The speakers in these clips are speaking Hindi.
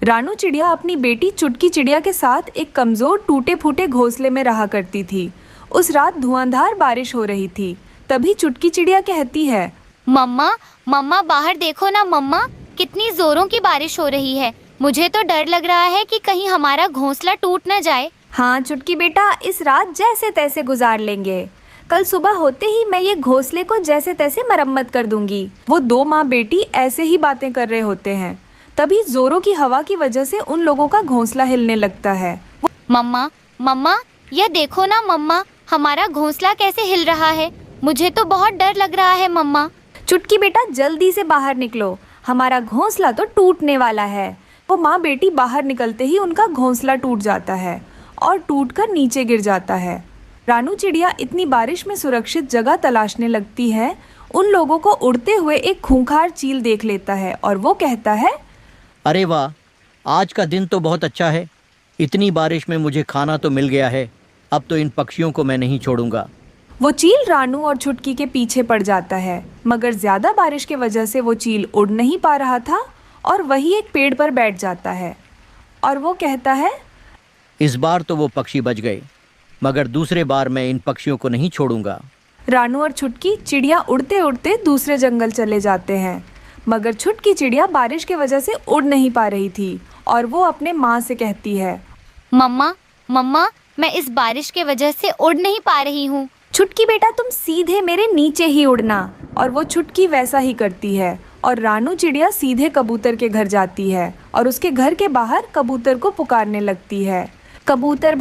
रानू चिड़िया अपनी बेटी चुटकी चिड़िया के साथ एक कमजोर टूटे फूटे घोंसले में रहा करती थी। उस रात धुआंधार बारिश हो रही थी। तभी चुटकी चिड़िया कहती है, मम्मा मम्मा बाहर देखो ना मम्मा, कितनी जोरों की बारिश हो रही है। मुझे तो डर लग रहा है कि कहीं हमारा घोंसला टूट न जाए। हाँ चुटकी बेटा, इस रात जैसे तैसे गुजार लेंगे। कल सुबह होते ही मैं ये घोंसले को जैसे तैसे मरम्मत कर दूंगी। वो दो माँ बेटी ऐसे ही बातें कर रहे होते हैं। तभी जोरों की हवा की वजह से उन लोगों का घोंसला हिलने लगता है। मम्मा मम्मा यह देखो ना मम्मा, हमारा घोंसला कैसे हिल रहा है। मुझे तो बहुत डर लग रहा है मम्मा। चुटकी बेटा, जल्दी से बाहर निकलो, हमारा घोंसला तो टूटने वाला है। वो माँ बेटी बाहर निकलते ही उनका घोंसला टूट जाता है और टूटकर नीचे गिर जाता है। रानू चिड़िया इतनी बारिश में सुरक्षित जगह तलाशने लगती है। उन लोगों को उड़ते हुए एक खूंखार चील देख लेता है और वो कहता है, अरे वाह, आज का दिन तो बहुत अच्छा है। इतनी बारिश में मुझे खाना तो मिल गया है। अब तो इन पक्षियों को मैं नहीं छोड़ूंगा। वो चील रानू और छुटकी के पीछे पड़ जाता है, मगर ज्यादा बारिश की वजह से वो चील उड़ नहीं पा रहा था और वही एक पेड़ पर बैठ जाता है और वो कहता है, इस बार तो वो पक्षी बच गए, मगर दूसरे बार मैं इन पक्षियों को नहीं छोड़ूंगा। रानू और छुटकी चिड़िया उड़ते उड़ते दूसरे जंगल चले जाते हैं, मगर छुटकी चिड़िया बारिश की वजह से उड़ नहीं पा रही थी और वो अपने माँ से कहती है, मम्मा मम्मा मैं इस बारिश के वजह से उड़ नहीं पा रही हूँ। छुटकी बेटा, तुम सीधे मेरे नीचे ही उड़ना। और वो छुटकी वैसा ही करती है और रानू चिड़िया सीधे कबूतर के घर जाती है और उसके घर के बाहर कबूतर को पुकारने लगती है, कबूतर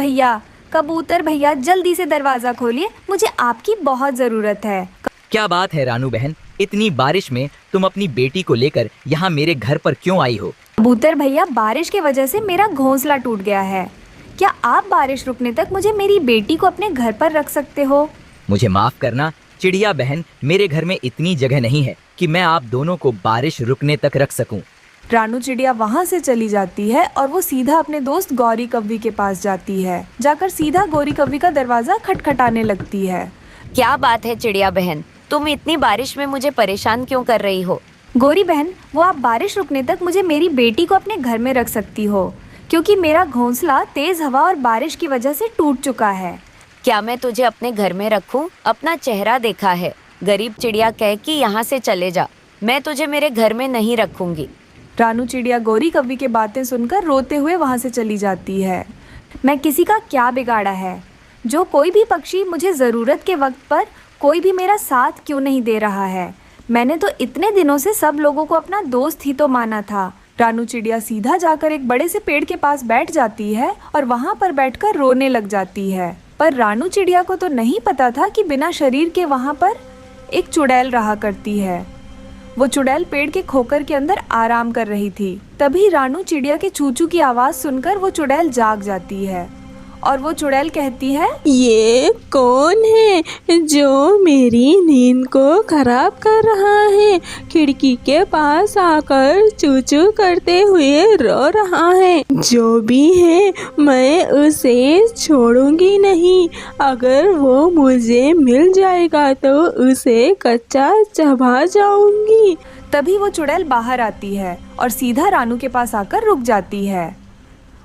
भैया जल्दी से दरवाज़ा खोलिए, मुझे आपकी बहुत ज़रूरत है। क्या बात है रानू बहन, इतनी बारिश में तुम अपनी बेटी को लेकर यहाँ मेरे घर पर क्यों आई हो? कबूतर भैया, बारिश की वजह से मेरा घोंसला टूट गया है। क्या आप बारिश रुकने तक मुझे मेरी बेटी को अपने घर पर रख सकते हो? मुझे माफ करना चिड़िया बहन, मेरे घर में इतनी जगह नहीं है कि मैं आप दोनों को बारिश रुकने तक रख सकूं। रानू चिड़िया वहाँ से चली जाती है और वो सीधा अपने दोस्त गौरी कव्वी के पास जाती है। जाकर सीधा गौरी कव्वी का दरवाजा खटखटाने लगती है। क्या बात है चिड़िया बहन, तुम इतनी बारिश में मुझे परेशान क्यों कर रही हो? गौरी बहन, वो आप बारिश रुकने तक मुझे मेरी बेटी को अपने घर में रख सकती हो, क्योंकि मेरा घोंसला तेज हवा और बारिश की वजह से टूट चुका है। क्या मैं तुझे अपने घर में रखूं? अपना चेहरा देखा है। गरीब चिड़िया कह कि यहाँ से चले जा, मैं तुझे मेरे घर में नहीं रखूंगी। रानू चिड़िया गौरी कव्वी की बातें सुनकर रोते हुए वहाँ से चली जाती है। मैं किसी का क्या बिगाड़ा है? जो कोई भी पक्षी मुझे ज़रूरत के वक्त पर कोई भी मेरा साथ क्यों नहीं दे रहा है? मैंने तो इतने दिनों से सब लोगों को अपना दोस्त ही तो माना था। रानू चिड़िया सीधा जाकर एक बड़े से पेड़ के पास बैठ जाती है और वहाँ पर बैठकर रोने लग जाती है। पर रानू चिड़िया को तो नहीं पता था कि बिना शरीर के वहाँ पर एक चुड़ैल रहा करती है। वो चुड़ैल पेड़ के खोकर के अंदर आराम कर रही थी। तभी रानू चिड़िया के चूचू की आवाज़ सुनकर वो चुड़ैल जाग जाती है और वो चुड़ैल कहती है, ये कौन है जो मेरी नींद को खराब कर रहा है? खिड़की के पास आकर चूचू करते हुए रो रहा है। जो भी है मैं उसे छोड़ूंगी नहीं। अगर वो मुझे मिल जाएगा तो उसे कच्चा चबा जाऊंगी। तभी वो चुड़ैल बाहर आती है और सीधा रानू के पास आकर रुक जाती है।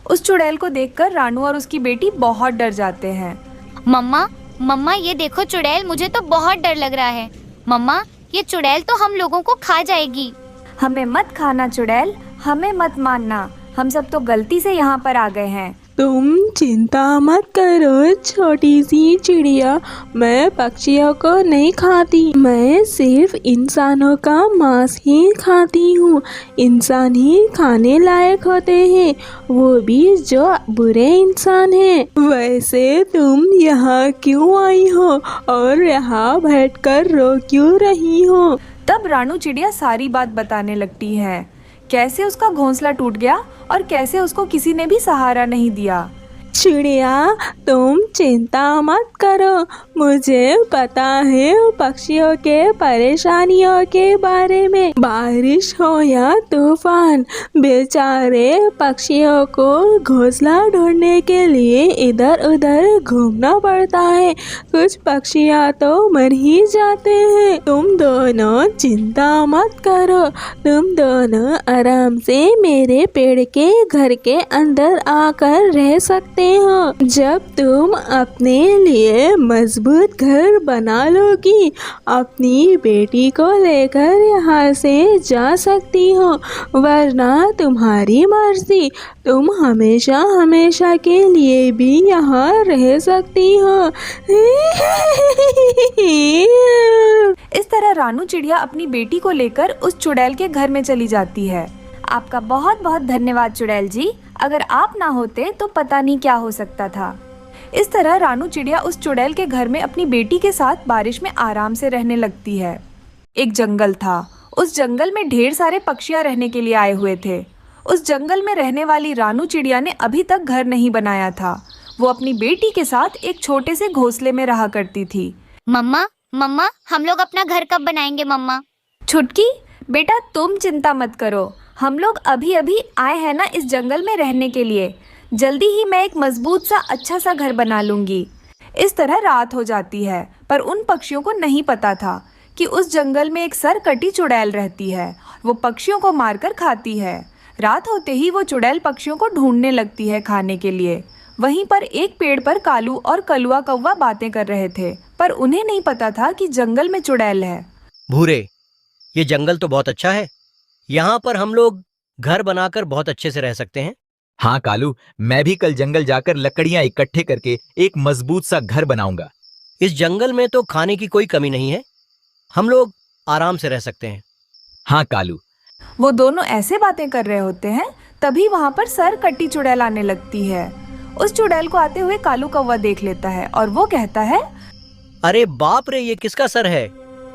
उस चुड़ैल को देखकर रानू और उसकी बेटी बहुत डर जाते हैं। मम्मा ये देखो चुड़ैल, मुझे तो बहुत डर लग रहा है। मम्मा, ये चुड़ैल तो हम लोगों को खा जाएगी। हमें मत खाना चुड़ैल, हमें मत मारना, हम सब तो गलती से यहाँ पर आ गए हैं। तुम चिंता मत करो छोटी सी चिड़िया, मैं पक्षियों को नहीं खाती। मैं सिर्फ इंसानों का मांस ही खाती हूँ। इंसान ही खाने लायक होते हैं, वो भी जो बुरे इंसान हैं। वैसे तुम यहाँ क्यों आई हो और यहाँ बैठकर रो क्यों रही हो? तब रानू चिड़िया सारी बात बताने लगती है, कैसे उसका घोंसला टूट गया और कैसे उसको किसी ने भी सहारा नहीं दिया। चिड़िया, तुम चिंता मत करो। मुझे पता है पक्षियों के परेशानियों के बारे में। बारिश हो या तूफान, बेचारे पक्षियों को घोंसला ढूंढने के लिए इधर उधर घूमना पड़ता है। कुछ पक्षियाँ तो मर ही जाते हैं। तुम दोनों चिंता मत करो। तुम दोनों आराम से मेरे पेड़ के घर के अंदर आकर रह सकते हो। जब तुम अपने लिए मजबूत घर बना लोगी, अपनी बेटी को लेकर यहाँ से जा सकती हो, वरना तुम्हारी मर्जी, तुम हमेशा हमेशा के लिए भी यहाँ रह सकती हो। इस तरह रानू चिड़िया अपनी बेटी को लेकर उस चुड़ैल के घर में चली जाती है। आपका बहुत बहुत धन्यवाद चुड़ैल जी। अगर आप ना होते तो पता नहीं क्या हो सकता था। इस तरह रानू चिड़िया उस चुड़ैल के घर में अपनी बेटी के साथ बारिश में आराम से रहने लगती है। एक जंगल था। उस जंगल में ढेर सारे पक्षियाँ रहने के लिए आए हुए थे। उस जंगल में रहने वाली रानू चिड़िया ने अभी तक घर नहीं बनाया था। वो अपनी बेटी के साथ एक छोटे से घोंसले में रहा करती थी। मम्मा मम्मा, हम लोग अपना घर कब बनाएंगे मम्मा? छुटकी, बेटा तुम चिंता मत करो। हम लोग अभी अभी आए हैं ना इस जंगल में रहने के लिए। जल्दी ही मैं एक मजबूत सा अच्छा सा घर बना लूँगी। इस तरह रात हो जाती है, पर उन पक्षियों को नहीं पता था कि उस जंगल में एक सरकटी चुड़ैल रहती है। वो पक्षियों को मारकर खाती है। रात होते ही वो चुड़ैल पक्षियों को ढूंढने लगती है खाने के लिए। वहीं पर एक पेड़ पर कालू और कलुआ कौवा बातें कर रहे थे, पर उन्हें नहीं पता था कि जंगल में चुड़ैल है। भूरे, ये जंगल तो बहुत अच्छा है। यहाँ पर हम लोग घर बनाकर बहुत अच्छे से रह सकते हैं। हाँ कालू, मैं भी कल जंगल जाकर लकड़ियाँ इकट्ठे करके एक मजबूत सा घर बनाऊंगा। इस जंगल में तो खाने की कोई कमी नहीं है। हम लोग आराम से रह सकते हैं। हाँ कालू। वो दोनों ऐसे बातें कर रहे होते हैं, तभी वहाँ पर सरकटी चुड़ैल आने लगती है। उस चुड़ैल को आते हुए कालू कौवा देख लेता है और वो कहता है, अरे बाप रे, ये किसका सर है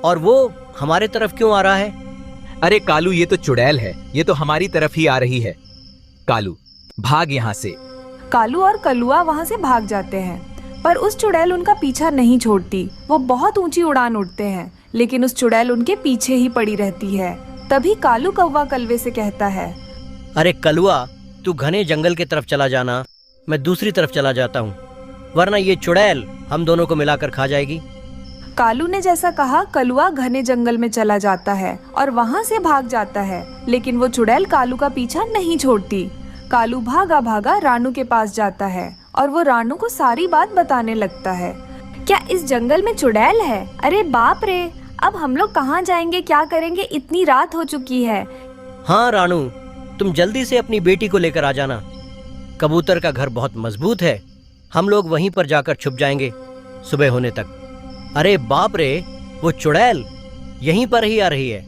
और वो हमारे तरफ क्यों आ रहा है? अरे कालू, ये तो चुड़ैल है। ये तो हमारी तरफ ही आ रही है। कालू, भाग यहाँ से। कालू और कलुआ वहाँ से भाग जाते हैं, पर उस चुड़ैल उनका पीछा नहीं छोड़ती। वो बहुत ऊंची उड़ान उड़ते हैं, लेकिन उस चुड़ैल उनके पीछे ही पड़ी रहती है। तभी कालू कौवा कलवे से कहता है, अरे कलुआ, तू घने जंगल की तरफ चला जाना, मैं दूसरी तरफ चला जाता हूँ, वरना ये चुड़ैल हम दोनों को मिलाकर खा जाएगी। कालू ने जैसा कहा, कलुआ घने जंगल में चला जाता है और वहाँ से भाग जाता है, लेकिन वो चुड़ैल कालू का पीछा नहीं छोड़ती। कालू भागा भागा रानू के पास जाता है और वो रानू को सारी बात बताने लगता है। क्या इस जंगल में चुड़ैल है? अरे बाप रे, अब हम लोग कहाँ जाएंगे, क्या करेंगे? इतनी रात हो चुकी है। हाँ रानू, तुम जल्दी से अपनी बेटी को लेकर आ जाना। कबूतर का घर बहुत मजबूत है। हम लोग वहीं पर जाकर छुप जाएंगे सुबह होने तक। अरे बाप रे, वो चुड़ैल यहीं पर ही आ रही है।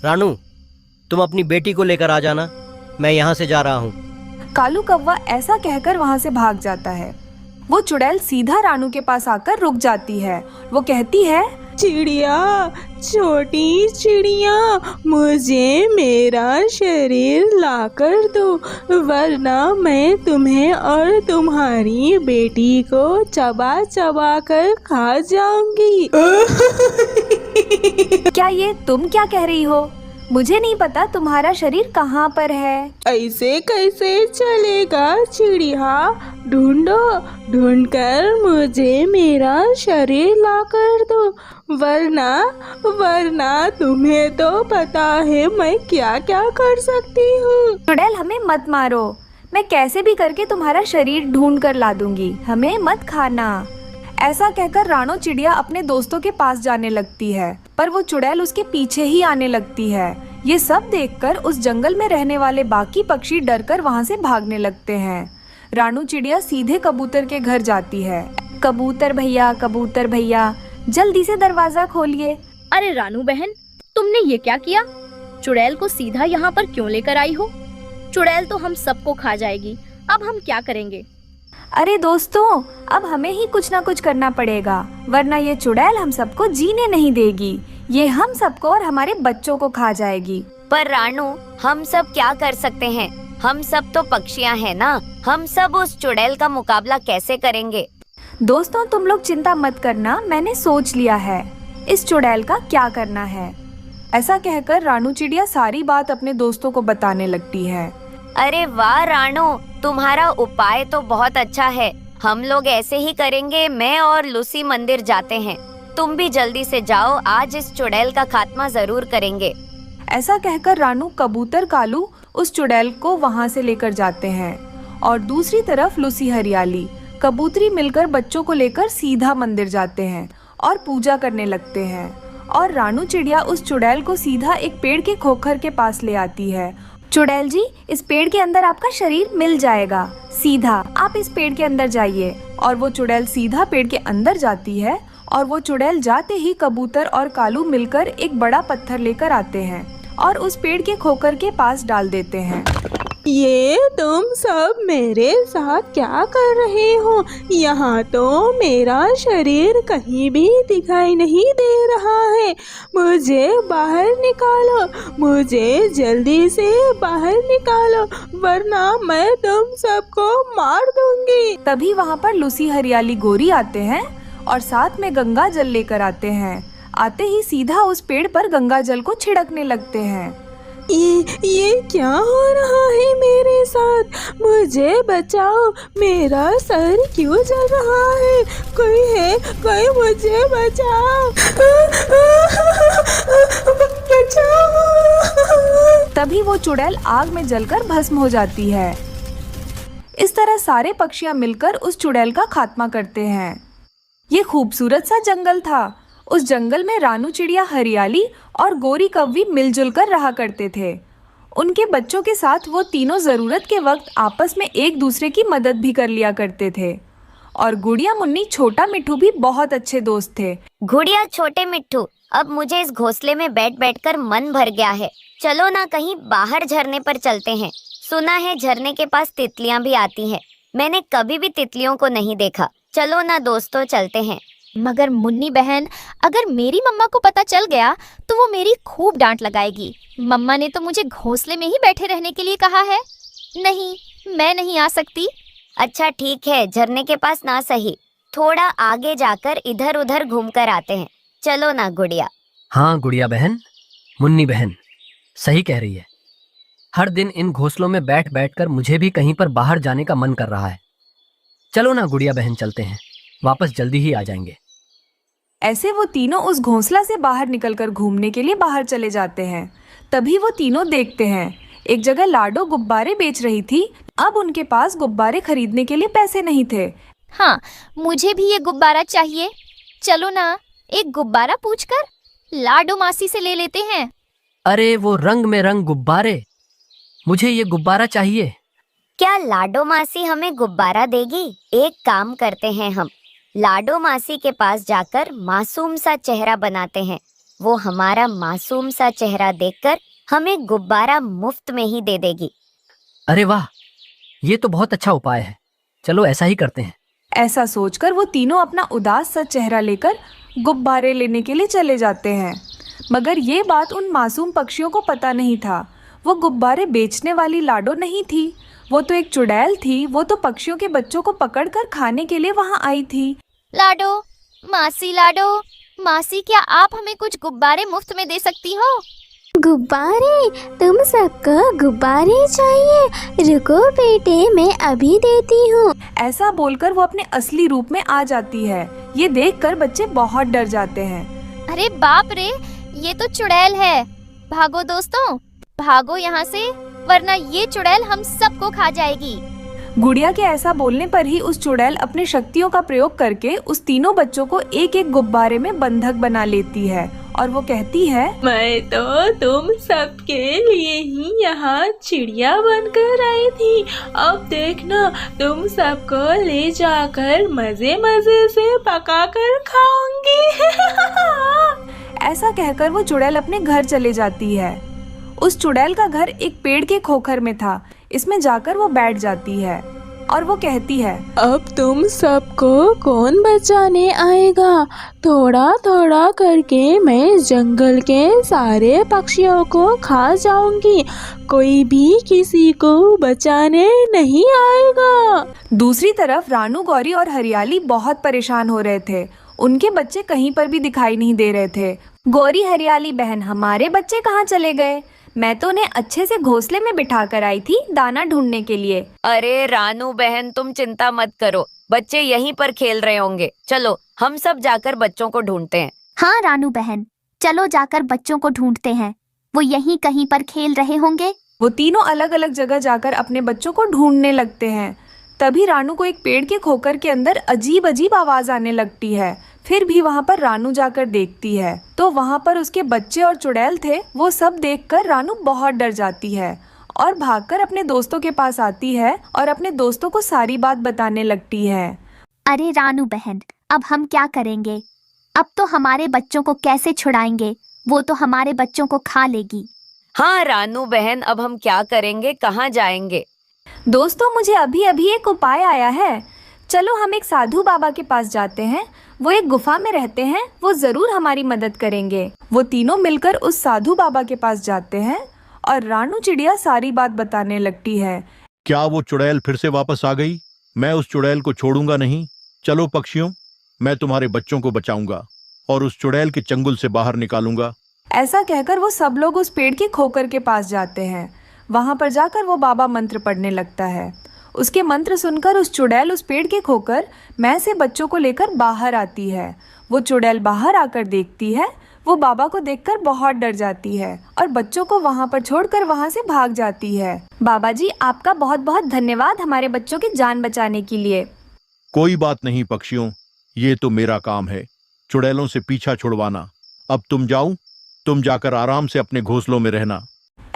रानू, तुम अपनी बेटी को लेकर आ जाना, मैं यहाँ से जा रहा हूँ। कालू कौवा ऐसा कहकर वहाँ से भाग जाता है। वो चुड़ैल सीधा रानू के पास आकर रुक जाती है। वो कहती है, चिड़िया, छोटी चिड़िया, मुझे मेरा शरीर लाकर दो, वरना मैं तुम्हें और तुम्हारी बेटी को चबा चबा कर खा जाऊंगी। क्या ये तुम क्या कह रही हो? मुझे नहीं पता तुम्हारा शरीर कहाँ पर है। ऐसे कैसे चलेगा चिड़िया? ढूंढो, ढूंढकर मुझे मेरा शरीर ला कर दो, वरना तुम्हें तो पता है मैं क्या क्या कर सकती हूँ। चुड़ैल, हमें मत मारो। मैं कैसे भी करके तुम्हारा शरीर ढूंढ कर ला दूंगी, हमें मत खाना। ऐसा कहकर रानू चिड़िया अपने दोस्तों के पास जाने लगती है, पर वो चुड़ैल उसके पीछे ही आने लगती है। ये सब देखकर उस जंगल में रहने वाले बाकी पक्षी डरकर वहाँ से भागने लगते हैं। रानू चिड़िया सीधे कबूतर के घर जाती है। कबूतर भैया, जल्दी से दरवाजा खोलिए। अरे रानू बहन, तुमने ये क्या किया? चुड़ैल को सीधा यहाँ पर क्यों लेकर आई हो? चुड़ैल तो हम सबको खा जाएगी। अब हम क्या करेंगे? अरे दोस्तों, अब हमें ही कुछ ना कुछ करना पड़ेगा, वरना ये चुड़ैल हम सबको जीने नहीं देगी। ये हम सबको और हमारे बच्चों को खा जाएगी। पर रानू, हम सब क्या कर सकते हैं? हम सब तो पक्षियाँ हैं ना, हम सब उस चुड़ैल का मुकाबला कैसे करेंगे? दोस्तों तुम लोग चिंता मत करना, मैंने सोच लिया है इस चुड़ैल का क्या करना है। ऐसा कहकर रानू चिड़िया सारी बात अपने दोस्तों को बताने लगती है। अरे वाह रानू, तुम्हारा उपाय तो बहुत अच्छा है। हम लोग ऐसे ही करेंगे। मैं और लूसी मंदिर जाते हैं, तुम भी जल्दी से जाओ, आज इस चुड़ैल का खात्मा जरूर करेंगे। ऐसा कहकर रानू, कबूतर, कालू उस चुड़ैल को वहाँ से लेकर जाते हैं और दूसरी तरफ लूसी, हरियाली, कबूतरी मिलकर बच्चों को लेकर सीधा मंदिर जाते हैं और पूजा करने लगते हैं। और रानू चिड़िया उस चुड़ैल को सीधा एक पेड़ के खोखर के पास ले आती है। चुड़ैल जी, इस पेड़ के अंदर आपका शरीर मिल जाएगा, सीधा आप इस पेड़ के अंदर जाइए। और वो चुड़ैल सीधा पेड़ के अंदर जाती है और वो चुड़ैल जाते ही कबूतर और कालू मिलकर एक बड़ा पत्थर लेकर आते हैं और उस पेड़ के खोखर के पास डाल देते हैं। ये तुम सब मेरे साथ क्या कर रहे हो? यहाँ तो मेरा शरीर कहीं भी दिखाई नहीं दे रहा है। मुझे बाहर निकालो, मुझे जल्दी से बाहर निकालो, वरना मैं तुम सबको मार दूंगी। तभी वहाँ पर लूसी, हरियाली, गोरी आते हैं और साथ में गंगा जल लेकर आते हैं। आते ही सीधा उस पेड़ पर गंगा जल को छिड़कने लगते हैं। ये क्या हो रहा है मेरे साथ? मुझे बचाओ, मेरा सर क्यों जल रहा है? कोई है, कोई मुझे बचाओ, बचाओ। तभी वो चुड़ैल आग में जलकर भस्म हो जाती है। इस तरह सारे पक्षियां मिलकर उस चुड़ैल का खात्मा करते हैं। ये खूबसूरत सा जंगल था। उस जंगल में रानू चिड़िया, हरियाली और गोरी कौवी मिलजुल कर रहा करते थे। उनके बच्चों के साथ वो तीनों ज़रूरत के वक्त आपस में एक दूसरे की मदद भी कर लिया करते थे। और गुड़िया, मुन्नी, छोटा मिट्ठू भी बहुत अच्छे दोस्त थे। गुड़िया, छोटे मिट्ठू, अब मुझे इस घोंसले में बैठ बैठकर मन भर गया है। चलो ना कहीं बाहर झरने पर चलते हैं। सुना है झरने के पास तितलियां भी आती हैं। मैंने कभी भी तितलियों को नहीं देखा। चलो ना दोस्तों, चलते हैं। मगर मुन्नी बहन, अगर मेरी मम्मा को पता चल गया तो वो मेरी खूब डांट लगाएगी। मम्मा ने तो मुझे घोंसले में ही बैठे रहने के लिए कहा है। नहीं, मैं नहीं आ सकती। अच्छा ठीक है, झरने के पास ना सही, थोड़ा आगे जाकर इधर उधर घूमकर आते हैं। चलो ना गुड़िया। हाँ गुड़िया बहन, मुन्नी बहन सही कह रही है। हर दिन इन घोंसलों में बैठ बैठ कर मुझे भी कहीं पर बाहर जाने का मन कर रहा है। चलो ना गुड़िया बहन, चलते हैं, वापस जल्दी ही आ जाएंगे। ऐसे वो तीनों उस घोंसला से बाहर निकलकर घूमने के लिए बाहर चले जाते हैं। तभी वो तीनों देखते हैं एक जगह लाडो गुब्बारे बेच रही थी। अब उनके पास गुब्बारे खरीदने के लिए पैसे नहीं थे। हाँ, मुझे भी ये गुब्बारा चाहिए। चलो ना, एक गुब्बारा पूछकर लाडो मासी से ले लेते हैं। अरे वो रंग में रंग गुब्बारे, मुझे ये गुब्बारा चाहिए। क्या लाडो मासी हमें गुब्बारा देगी? एक काम करते हैं, हम लाडो मासी के पास जाकर मासूम सा चेहरा बनाते हैं। वो हमारा मासूम सा चेहरा देखकर हमें गुब्बारा मुफ्त में ही दे देगी। अरे वाह, ये तो बहुत अच्छा उपाय है। चलो ऐसा ही करते हैं। ऐसा सोचकर वो तीनों अपना उदास सा चेहरा लेकर गुब्बारे लेने के लिए चले जाते हैं। मगर ये बात उन मासूम पक्षियों को पता नहीं था। वो गुब्बारे बेचने वाली लाडो नहीं थी, वो तो एक चुड़ैल थी। वो तो पक्षियों के बच्चों को पकड़कर खाने के लिए वहाँ आई थी। लाडो मासी, क्या आप हमें कुछ गुब्बारे मुफ्त में दे सकती हो? गुब्बारे? तुम सबको गुब्बारे चाहिए? रुको बेटे, मैं अभी देती हूँ। ऐसा बोलकर वो अपने असली रूप में आ जाती है। ये देखकर बच्चे बहुत डर जाते हैं। अरे बाप रे, ये तो चुड़ैल है। भागो दोस्तों, भागो यहाँ से, वरना ये चुड़ैल हम सबको खा जाएगी। गुड़िया के ऐसा बोलने पर ही उस चुड़ैल अपने शक्तियों का प्रयोग करके उस तीनों बच्चों को एक एक गुब्बारे में बंधक बना लेती है और वो कहती है, मैं तो तुम सबके लिए ही यहाँ चिड़िया बनकर आई थी। अब देखना, तुम सबको ले जाकर मजे मजे से पकाकर खाऊंगी। ऐसा कहकर वो चुड़ैल अपने घर चले जाती है। उस चुड़ैल का घर एक पेड़ के खोखर में था। इसमें जाकर वो बैठ जाती है और वो कहती है, अब तुम सबको कौन बचाने आएगा? थोड़ा थोड़ा करके मैं जंगल के सारे पक्षियों को खा जाऊंगी, कोई भी किसी को बचाने नहीं आएगा। दूसरी तरफ रानू, गौरी और हरियाली बहुत परेशान हो रहे थे। उनके बच्चे कहीं पर भी दिखाई नहीं दे रहे थे। गौरी, हरियाली बहन, हमारे बच्चे कहाँ चले गए? मैं तो उन्हें अच्छे से घोंसले में बिठा कर आई थी दाना ढूंढने के लिए। अरे रानू बहन, तुम चिंता मत करो, बच्चे यहीं पर खेल रहे होंगे। चलो हम सब जाकर बच्चों को ढूंढते हैं। हाँ रानू बहन, चलो जाकर बच्चों को ढूंढते हैं, वो यहीं कहीं पर खेल रहे होंगे। वो तीनों अलग अलग जगह जाकर अपने बच्चों को ढूंढने लगते हैं। तभी रानू को एक पेड़ के खोकर के अंदर अजीब अजीब आवाज आने लगती है। फिर भी वहाँ पर रानू जाकर देखती है तो वहाँ पर उसके बच्चे और चुड़ैल थे। वो सब देखकर रानू बहुत डर जाती है और भागकर अपने दोस्तों के पास आती है और अपने दोस्तों को सारी बात बताने लगती है। अरे रानू बहन, अब हम क्या करेंगे? अब तो हमारे बच्चों को कैसे छुड़ाएंगे? वो तो हमारे बच्चों को खा लेगी। हाँ रानू बहन, अब हम क्या करेंगे, कहाँ जाएंगे? दोस्तों, मुझे अभी अभी एक उपाय आया है। चलो हम एक साधु बाबा के पास जाते हैं। वो एक गुफा में रहते हैं, वो जरूर हमारी मदद करेंगे। वो तीनों मिलकर उस साधु बाबा के पास जाते हैं और रानू चिड़िया सारी बात बताने लगती है। क्या वो चुड़ैल फिर से वापस आ गई? मैं उस चुड़ैल को छोड़ूंगा नहीं। चलो पक्षियों, मैं तुम्हारे बच्चों को बचाऊंगा और उस चुड़ैल के चंगुल से बाहर निकालूंगा। ऐसा कहकर वो सब लोग उस पेड़ के खोकर के पास जाते हैं। वहां पर जाकर वो बाबा मंत्र पढ़ने लगता है। उसके मंत्र सुनकर उस चुड़ैल उस पेड़ के खोकर मैं से बच्चों को लेकर बाहर आती है। वो चुड़ैल बाहर आकर देखती है। वो बाबा को देखकर बहुत डर जाती है और बच्चों को वहां पर छोड़कर वहां से भाग जाती है। बाबा जी, आपका बहुत बहुत धन्यवाद हमारे बच्चों की जान बचाने के लिए। कोई बात नहीं पक्षियों, ये तो मेरा काम है, चुड़ैलों से पीछा छुड़वाना। अब तुम जाओ, तुम जाकर आराम से अपने घोंसलों में रहना।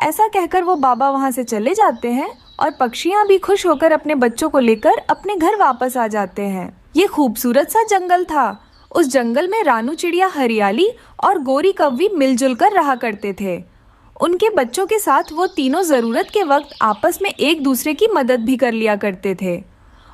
ऐसा कहकर वो बाबा वहां से चले जाते हैं और पक्षियां भी खुश होकर अपने बच्चों को लेकर अपने घर वापस आ जाते हैं। ये खूबसूरत सा जंगल था। उस जंगल में रानू चिड़िया, हरियाली और गौरी कौवी मिलजुल कर रहा करते थे। उनके बच्चों के साथ वो तीनों जरूरत के वक्त आपस में एक दूसरे की मदद भी कर लिया करते थे।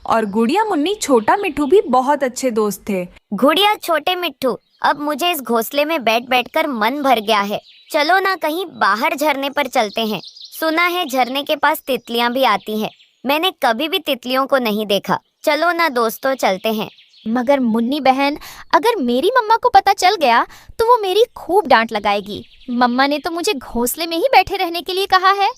और गुड़िया, मुन्नी, छोटा मिट्ठू भी बहुत अच्छे दोस्त थे। गुड़िया, छोटे मिट्ठू, अब मुझे इस घोंसले में बैठ बैठकर मन भर गया है। चलो ना कहीं बाहर झरने पर चलते हैं। सुना है झरने के पास तितलियां भी आती हैं। मैंने कभी भी तितलियों को नहीं देखा। चलो ना दोस्तों, चलते हैं। मगर मुन्नी बहन, अगर मेरी मम्मा को पता चल गया तो वो मेरी खूब डांट लगाएगी। मम्मा ने तो मुझे घोंसले में ही बैठे रहने के लिए कहा है।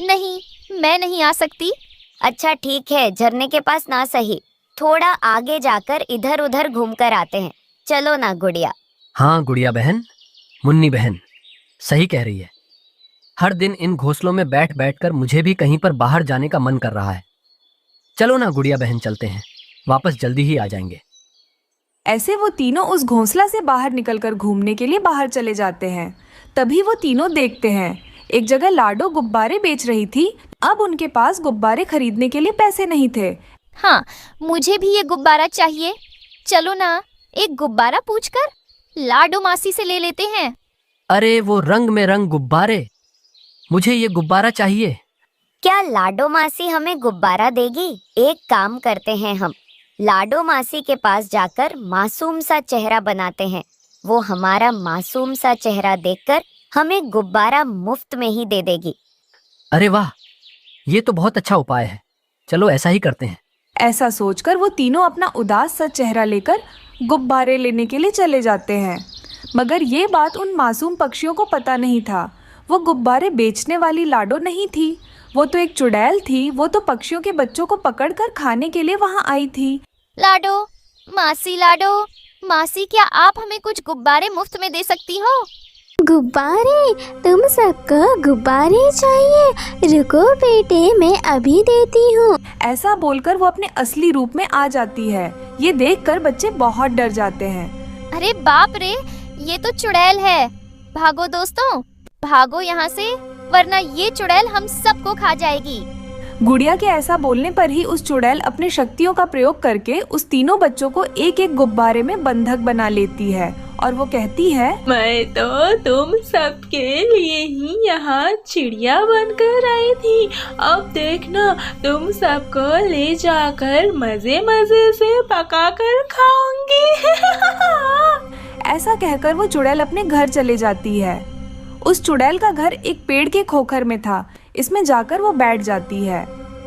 नहीं, मैं नहीं आ सकती। अच्छा ठीक है, झरने के पास ना सही, थोड़ा आगे जाकर इधर उधर घूमकर आते हैं। चलो ना गुड़िया। हाँ गुड़िया बहन, मुन्नी बहन सही कह रही है। हर दिन इन घोंसलों में बैठ बैठ कर मुझे भी कहीं पर बाहर जाने का मन कर रहा है। चलो ना गुड़िया बहन, चलते हैं, वापस जल्दी ही आ जाएंगे। ऐसे वो तीनों उस घोंसला से बाहर निकलकर घूमने के लिए बाहर चले जाते हैं। तभी वो तीनों देखते हैं एक जगह लाडो गुब्बारे बेच रही थी। अब उनके पास गुब्बारे खरीदने के लिए पैसे नहीं थे। हाँ, मुझे भी ये गुब्बारा चाहिए। चलो ना, एक गुब्बारा पूछकर लाडो मासी से ले लेते हैं। अरे वो रंग में रंग गुब्बारे, मुझे ये गुब्बारा चाहिए। क्या लाडो मासी हमें गुब्बारा देगी? एक काम करते हैं, हम लाडो मासी के पास जाकर मासूम सा चेहरा बनाते हैं। वो हमारा मासूम सा चेहरा देखकर हमें गुब्बारा मुफ्त में ही दे देगी। अरे वाह, ये तो बहुत अच्छा उपाय है। चलो ऐसा ही करते हैं। ऐसा सोचकर वो तीनों अपना उदास सा चेहरा लेकर गुब्बारे लेने के लिए चले जाते हैं। मगर ये बात उन मासूम पक्षियों को पता नहीं था। वो गुब्बारे बेचने वाली लाडो नहीं थी, वो तो एक चुड़ैल थी। वो तो पक्षियों के बच्चों को पकड़कर खाने के लिए वहाँ आई थी। लाडो मासी, क्या आप हमें कुछ गुब्बारे मुफ्त में दे सकती हो? गुब्बारे? तुम सबको गुब्बारे चाहिए? रुको बेटे, मैं अभी देती हूँ। ऐसा बोलकर वो अपने असली रूप में आ जाती है। ये देखकर बच्चे बहुत डर जाते हैं। अरे बाप रे, ये तो चुड़ैल है। भागो दोस्तों, भागो यहाँ से, वरना ये चुड़ैल हम सबको खा जाएगी। गुड़िया के ऐसा बोलने पर ही उस चुड़ैल अपने शक्तियों का प्रयोग करके उस तीनों बच्चों को एक एक गुब्बारे में बंधक बना लेती है और वो कहती है, मैं तो तुम सबके लिए ही यहाँ चिड़िया बनकर आई थी। अब देखना, तुम सबको ले जाकर मजे मजे से पका कर खाऊंगी। ऐसा कहकर वो चुड़ैल अपने घर चले जाती है। उस चुड़ैल का घर एक पेड़ के खोखर में था। इसमें जाकर वो बैठ जाती है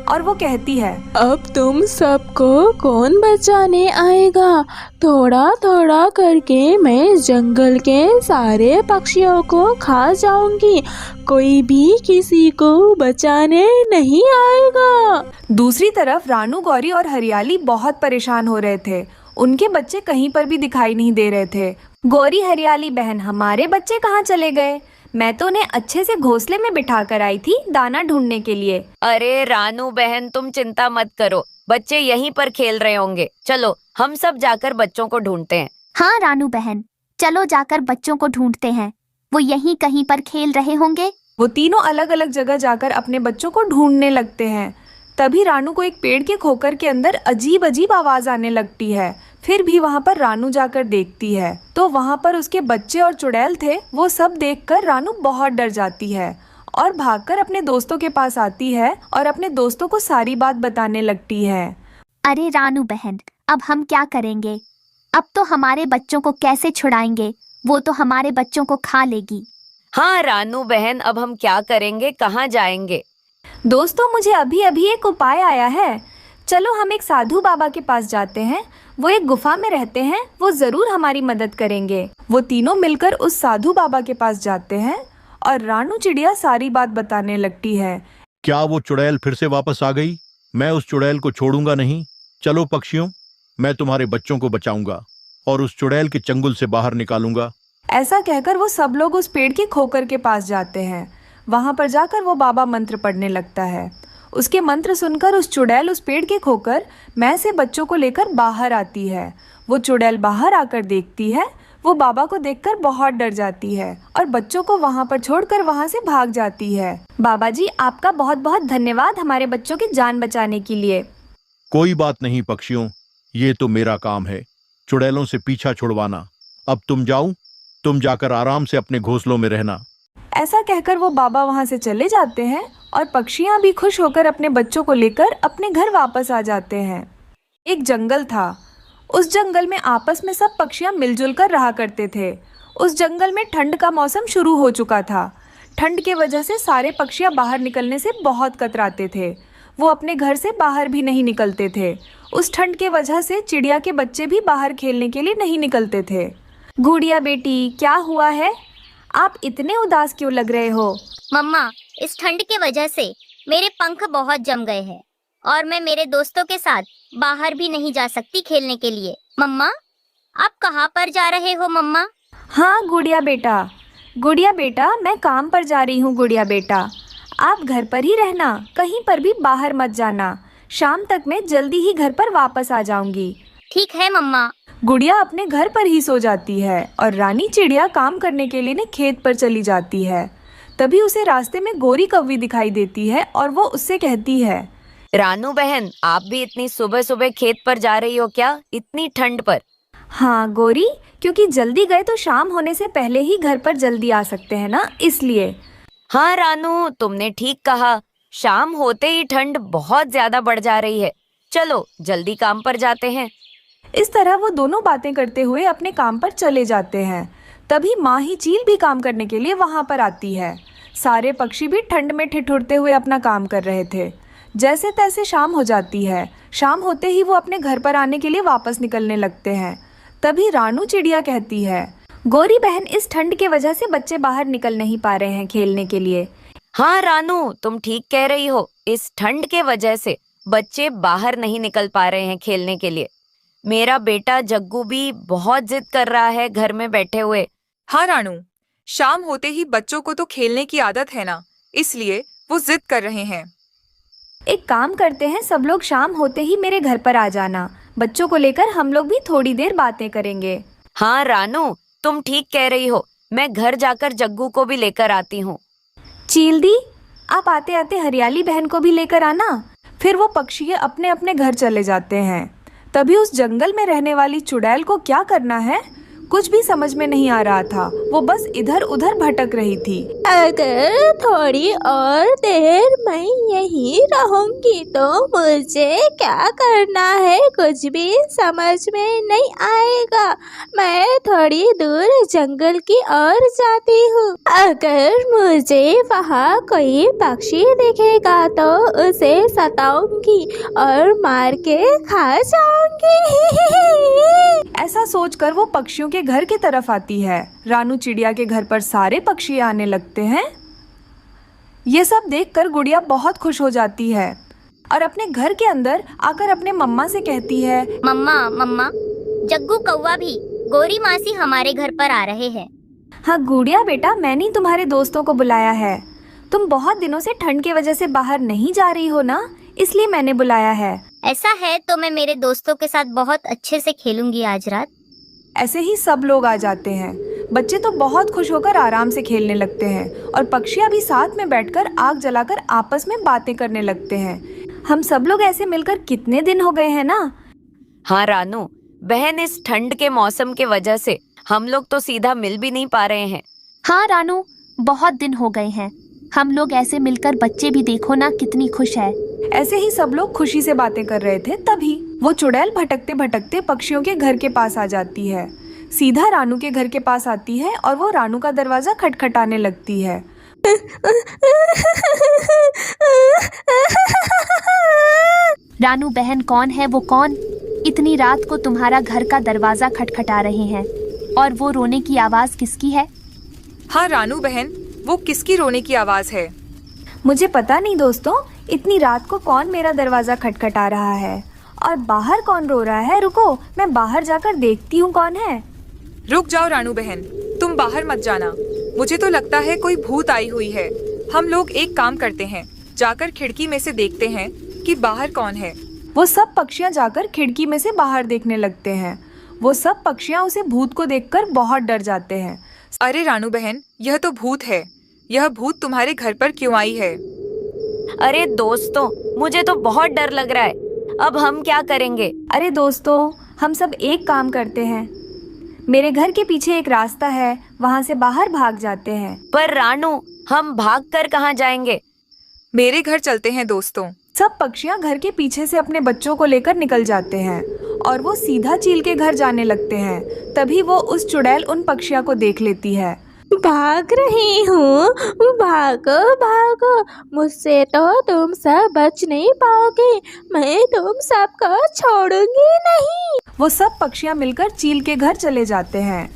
और वो कहती है, अब तुम सबको कौन बचाने आएगा? थोड़ा थोड़ा करके मैं जंगल के सारे पक्षियों को खा जाऊंगी। कोई भी किसी को बचाने नहीं आएगा। दूसरी तरफ रानू, गौरी और हरियाली बहुत परेशान हो रहे थे। उनके बच्चे कहीं पर भी दिखाई नहीं दे रहे थे। गौरी, हरियाली बहन, हमारे बच्चे कहाँ चले गए? मैं तो उन्हें अच्छे से घोंसले में बिठा कर आई थी दाना ढूंढने के लिए। अरे रानू बहन, तुम चिंता मत करो, बच्चे यहीं पर खेल रहे होंगे। चलो हम सब जाकर बच्चों को ढूंढते हैं। हाँ रानू बहन, चलो जाकर बच्चों को ढूंढते हैं। वो यहीं कहीं पर खेल रहे होंगे। वो तीनों अलग अलग जगह जाकर अपने बच्चों को ढूंढने लगते हैं। तभी रानू को एक पेड़ के खोखर के अंदर अजीब अजीब आवाज आने लगती है। फिर भी वहाँ पर रानू जाकर देखती है तो वहाँ पर उसके बच्चे और चुड़ैल थे। वो सब देखकर रानू बहुत डर जाती है और भागकर अपने दोस्तों के पास आती है और अपने दोस्तों को सारी बात बताने लगती है। अरे रानू बहन, अब हम क्या करेंगे? अब तो हमारे बच्चों को कैसे छुड़ाएंगे? वो तो हमारे बच्चों को खा लेगी। हाँ रानू बहन, अब हम क्या करेंगे, कहाँ जाएंगे? दोस्तों, मुझे अभी अभी एक उपाय आया है। चलो हम एक साधु बाबा के पास जाते हैं। वो एक गुफा में रहते हैं, वो जरूर हमारी मदद करेंगे। वो तीनों मिलकर उस साधु बाबा के पास जाते हैं और रानू चिड़िया सारी बात बताने लगती है। क्या वो चुड़ैल फिर से वापस आ गई? मैं उस चुड़ैल को छोड़ूंगा नहीं। चलो पक्षियों, मैं तुम्हारे बच्चों को बचाऊंगा और उस चुड़ैल के चंगुल से बाहर निकालूंगा। ऐसा कहकर वो सब लोग उस पेड़ के खोखर के पास जाते हैं। वहां पर जाकर वो बाबा मंत्र पढ़ने लगता है। उसके मंत्र सुनकर उस चुड़ैल उस पेड़ के खोखर में से बच्चों को लेकर बाहर आती है। वो चुड़ैल बाहर आकर देखती है। वो बाबा को देखकर बहुत डर जाती है और बच्चों को वहां पर छोड़कर वहां से भाग जाती है। बाबा जी, आपका बहुत बहुत धन्यवाद हमारे बच्चों की जान बचाने के लिए। कोई बात नहीं पक्षियों, ये तो मेरा काम है, चुड़ैलों से पीछा छुड़वाना। अब तुम जाओ, तुम जाकर आराम से अपने घोंसलों में रहना। ऐसा कहकर वो बाबा वहां से चले जाते हैं और पक्षियां भी खुश होकर अपने बच्चों को लेकर अपने घर वापस आ जाते हैं। एक जंगल था। उस जंगल में आपस में सब पक्षियां मिलजुल कर रहा करते थे। उस जंगल में ठंड का मौसम शुरू हो चुका था। ठंड के वजह से सारे पक्षियां बाहर निकलने से बहुत कतराते थे। वो अपने घर से बाहर भी नहीं निकलते थे। उस ठंड के वजह से चिड़िया के बच्चे भी बाहर खेलने के लिए नहीं निकलते थे। गुड़िया बेटी, क्या हुआ है? आप इतने उदास क्यों लग रहे हो? मम्मा, इस ठंड की वजह से मेरे पंख बहुत जम गए हैं और मैं मेरे दोस्तों के साथ बाहर भी नहीं जा सकती खेलने के लिए। मम्मा, आप कहाँ पर जा रहे हो मम्मा? हाँ गुड़िया बेटा, मैं काम पर जा रही हूँ। गुड़िया बेटा, आप घर पर ही रहना, कहीं पर भी बाहर मत जाना। शाम तक मैं जल्दी ही घर पर वापस आ जाऊंगी। ठीक है मम्मा। गुड़िया अपने घर पर ही सो जाती है और रानी चिड़िया काम करने के लिए खेत पर चली जाती है। तभी उसे रास्ते में गोरी कौवी दिखाई देती है और वो उससे कहती है, रानू बहन, आप भी इतनी सुबह सुबह खेत पर जा रही हो क्या, इतनी ठंड पर? हाँ गोरी, क्योंकि जल्दी गए तो शाम होने से पहले ही घर पर जल्दी आ सकते हैं ना, इसलिए। हाँ रानू, तुमने ठीक कहा, शाम होते ही ठंड बहुत ज्यादा बढ़ जा रही है। चलो जल्दी काम पर जाते हैं। इस तरह वो दोनों बातें करते हुए अपने काम पर चले जाते हैं। तभी माँ ही चील भी काम करने के लिए वहाँ पर आती है। सारे पक्षी भी ठंड में ठिठुरते हुए अपना काम कर रहे थे। जैसे तैसे शाम हो जाती है। शाम होते ही वो अपने घर पर आने के लिए वापस निकलने लगते हैं। तभी रानू चिड़िया कहती है, गोरी बहन, इस ठंड के वजह से बच्चे बाहर निकल नहीं पा रहे हैं खेलने के लिए। हाँ रानू, तुम ठीक कह रही हो, इस ठंड के वजह से बच्चे बाहर नहीं निकल पा रहे हैं खेलने के लिए। मेरा बेटा जग्गू भी बहुत जिद कर रहा है घर में बैठे हुए। हाँ रानू, शाम होते ही बच्चों को तो खेलने की आदत है ना, इसलिए वो जिद कर रहे हैं। एक काम करते हैं, सब लोग शाम होते ही मेरे घर पर आ जाना। बच्चों को लेकर हम लोग भी थोड़ी देर बातें करेंगे। हाँ रानू, तुम ठीक कह रही हो, मैं घर जाकर जग्गू को भी लेकर आती हूँ। चील दी, आप आते आते हरियाली बहन को भी लेकर आना। फिर वो पक्षी अपने अपने घर चले जाते हैं। तभी उस जंगल में रहने वाली चुड़ैल को क्या करना है कुछ भी समझ में नहीं आ रहा था। वो बस इधर उधर भटक रही थी। अगर थोड़ी और देर मैं यहीं रहूंगी तो मुझे क्या करना है कुछ भी समझ में नहीं आएगा। मैं थोड़ी दूर जंगल की ओर जाती हूँ। अगर मुझे वहाँ कोई पक्षी दिखेगा तो उसे सताऊंगी और मार के खा जाऊंगी। ऐसा सोचकर वो पक्षियों के घर की तरफ आती है। रानू चिड़िया के घर पर सारे पक्षी आने लगते हैं। ये सब देखकर गुड़िया बहुत खुश हो जाती है और अपने घर के अंदर आकर अपने मम्मा से कहती है, मम्मा मम्मा, जग्गू कौवा भी गोरी मासी हमारे घर पर आ रहे हैं। हाँ गुड़िया बेटा, मैंने ही तुम्हारे दोस्तों को बुलाया है। तुम बहुत दिनों से ठंड की वजह से बाहर नहीं जा रही हो ना, इसलिए मैंने बुलाया है। ऐसा है तो मैं मेरे दोस्तों के साथ बहुत अच्छे से खेलूंगी आज रात। ऐसे ही सब लोग आ जाते हैं। बच्चे तो बहुत खुश होकर आराम से खेलने लगते हैं और पक्षियाँ भी साथ में बैठकर आग जलाकर आपस में बातें करने लगते हैं। हम सब लोग ऐसे मिलकर कितने दिन हो गए हैं ना। हाँ रानू बहन, इस ठंड के मौसम के वजह से हम लोग तो सीधा मिल भी नहीं पा रहे हैं। हाँ रानू, बहुत दिन हो गए हैं। हम लोग ऐसे मिलकर बच्चे भी देखो ना कितनी खुश है। ऐसे ही सब लोग खुशी से बातें कर रहे थे। तभी वो चुड़ैल भटकते भटकते पक्षियों के घर के पास आ जाती है। सीधा रानू के घर के पास आती है और वो रानू का दरवाजा खटखटाने लगती है। रानू बहन, कौन है वो? कौन इतनी रात को तुम्हारा घर का दरवाजा खटखटा रहे हैं? और वो रोने की आवाज किसकी है? हाँ रानू बहन, वो किसकी रोने की आवाज है? मुझे पता नहीं दोस्तों, इतनी रात को कौन मेरा दरवाजा खटखटा रहा है और बाहर कौन रो रहा है। रुको, मैं बाहर जाकर देखती हूँ कौन है। रुक जाओ रानू बहन, तुम बाहर मत जाना। मुझे तो लगता है कोई भूत आई हुई है। हम लोग एक काम करते हैं, जाकर खिड़की में से देखते हैं कि बाहर कौन है। वो सब पक्षियाँ जाकर खिड़की में से बाहर देखने लगते हैं। वो सब पक्षियाँ उसे भूत को देखकर बहुत डर जाते हैं। अरे रानू बहन, यह तो भूत है। यह भूत तुम्हारे घर पर क्यों आई है? अरे दोस्तों, मुझे तो बहुत डर लग रहा है। अब हम क्या करेंगे? अरे दोस्तों, हम सब एक काम करते हैं। मेरे घर के पीछे एक रास्ता है, वहाँ से बाहर भाग जाते हैं। पर रानू, हम भाग कर कहाँ जाएंगे? मेरे घर चलते हैं दोस्तों। सब पक्षियाँ घर के पीछे से अपने बच्चों को लेकर निकल जाते हैं और वो सीधा चील के घर जाने लगते हैं। तभी वो उस चुड़ैल उन पक्षियों को देख लेती है। भाग रही हूँ, भागो भागो, मुझसे तो तुम सब बच नहीं पाओगे। मैं तुम सबको छोड़ूंगी नहीं। वो सब पक्षियाँ मिलकर चील के घर चले जाते हैं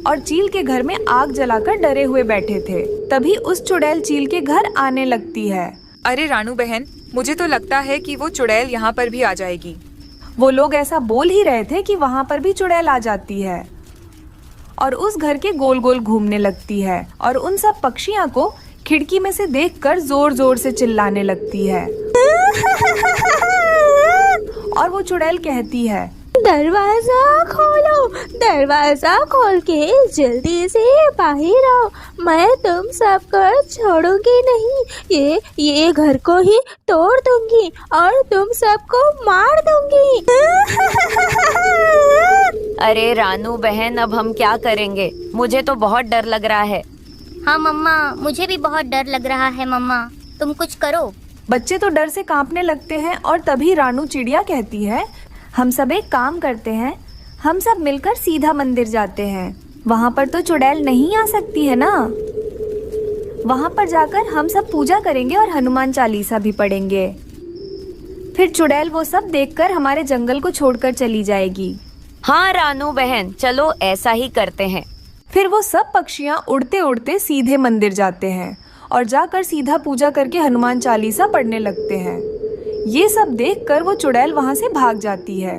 और चील के घर में आग जलाकर डरे हुए बैठे थे। तभी उस चुड़ैल चील के घर आने लगती है। अरे रानू बहन, मुझे तो लगता है कि वो चुड़ैल यहाँ पर भी आ जाएगी। वो लोग ऐसा बोल ही रहे थे कि वहाँ पर भी चुड़ैल आ जाती है और उस घर के गोल गोल घूमने लगती है और उन सब पक्षियों को खिड़की में से देखकर जोर जोर से चिल्लाने लगती है। और वो चुड़ैल कहती है, दरवाजा खोलो, दरवाजा खोल के जल्दी से बाहर आओ। मैं तुम सबको छोड़ूंगी नहीं। ये घर को ही तोड़ दूंगी और तुम सबको मार दूंगी। अरे रानू बहन, अब हम क्या करेंगे? मुझे तो बहुत डर लग रहा है। हाँ मम्मा, मुझे भी बहुत डर लग रहा है। मम्मा तुम कुछ करो। बच्चे तो डर से कांपने लगते हैं और तभी रानू चिड़िया कहती है, हम सब एक काम करते हैं, हम सब मिलकर सीधा मंदिर जाते हैं। वहाँ पर तो चुड़ैल नहीं आ सकती है ना। वहाँ पर जाकर हम सब पूजा करेंगे और हनुमान चालीसा भी पढ़ेंगे। फिर चुड़ैल वो सब देखकर हमारे जंगल को छोड़कर चली जाएगी। हाँ रानू बहन, चलो ऐसा ही करते हैं। फिर वो सब पक्षियाँ उड़ते उड़ते सीधे मंदिर जाते हैं और जाकर सीधा पूजा करके हनुमान चालीसा पढ़ने लगते हैं। ये सब देखकर वो चुड़ैल वहाँ से भाग जाती है।